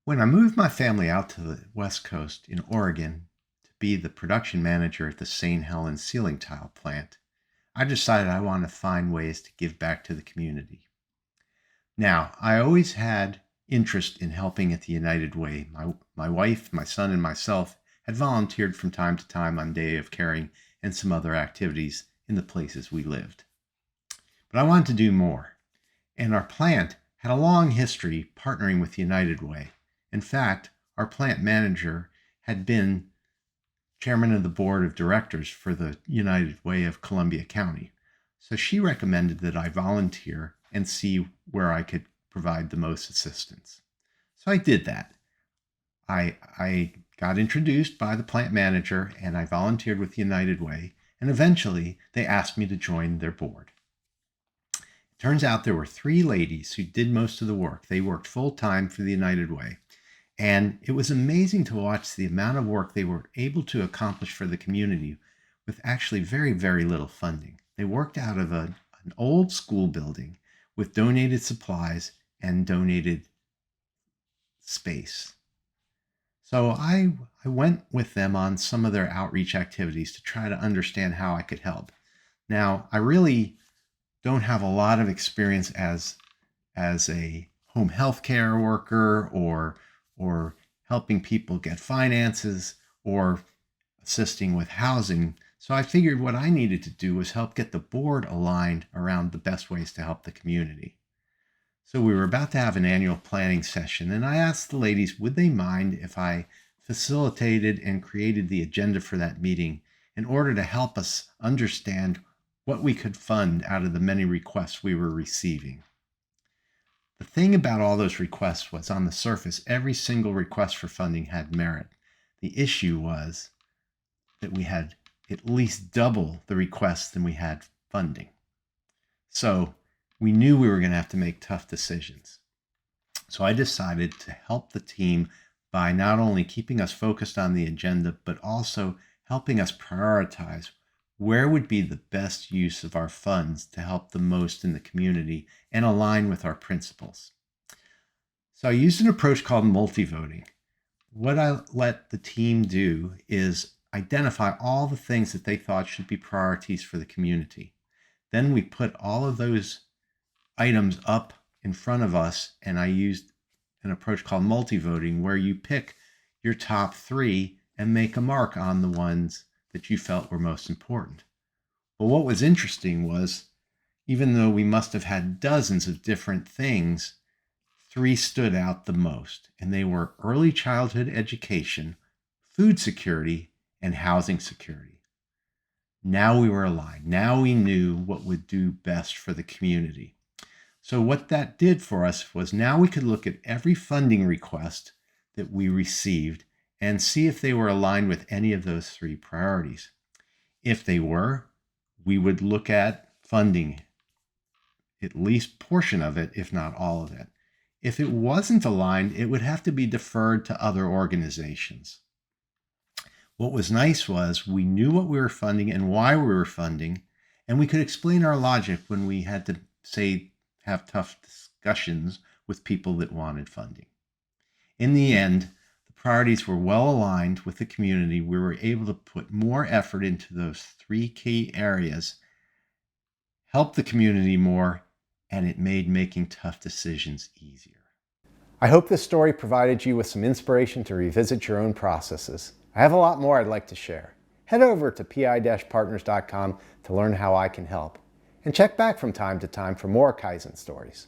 When I moved my family out to the West Coast in Oregon to be the production manager at the St. Helens ceiling tile plant, I decided I wanted to find ways to give back to the community. Now, I always had interest in helping at the United Way. My wife, my son, and myself had volunteered from time to time on Day of Caring and some other activities in the places we lived. But I wanted to do more, and our plant had a long history partnering with the United Way. In fact, our plant manager had been chairman of the board of directors for the United Way of Columbia County. So she recommended that I volunteer and see where I could provide the most assistance. So I did that. I got introduced by the plant manager and I volunteered with the United Way, and eventually they asked me to join their board. It turns out there were three ladies who did most of the work. They worked full time for the United Way. And it was amazing to watch the amount of work they were able to accomplish for the community with actually very, very little funding. They worked out of an old school building with donated supplies and donated space. So I went with them on some of their outreach activities to try to understand how I could help. Now, I really don't have a lot of experience as a home health care worker or helping people get finances or assisting with housing. So I figured what I needed to do was help get the board aligned around the best ways to help the community. So we were about to have an annual planning session, and I asked the ladies, would they mind if I facilitated and created the agenda for that meeting in order to help us understand what we could fund out of the many requests we were receiving. The thing about all those requests was, on the surface, every single request for funding had merit. The issue was that we had at least double the requests than we had funding. So we knew we were going to have to make tough decisions. So I decided to help the team by not only keeping us focused on the agenda, but also helping us prioritize where would be the best use of our funds to help the most in the community and align with our principles. So I used an approach called multi-voting. What I let the team do is identify all the things that they thought should be priorities for the community. Then we put all of those items up in front of us, and I used an approach called multi-voting, where you pick your top three and make a mark on the ones that you felt were most important. But what was interesting was, even though we must have had dozens of different things, three stood out the most, and they were early childhood education, food security, and housing security. Now we were aligned. Now we knew what would do best for the community. So what that did for us was, now we could look at every funding request that we received and see if they were aligned with any of those three priorities. If they were, we would look at funding at least portion of it, if not all of it. If it wasn't aligned, it would have to be deferred to other organizations. What was nice was we knew what we were funding and why we were funding, and we could explain our logic when we had to, say, have tough discussions with people that wanted funding. In the end, priorities were well aligned with the community. We were able to put more effort into those three key areas, help the community more, and it made making tough decisions easier. I hope this story provided you with some inspiration to revisit your own processes. I have a lot more I'd like to share. Head over to pi-partners.com to learn how I can help. And check back from time to time for more Kaizen stories.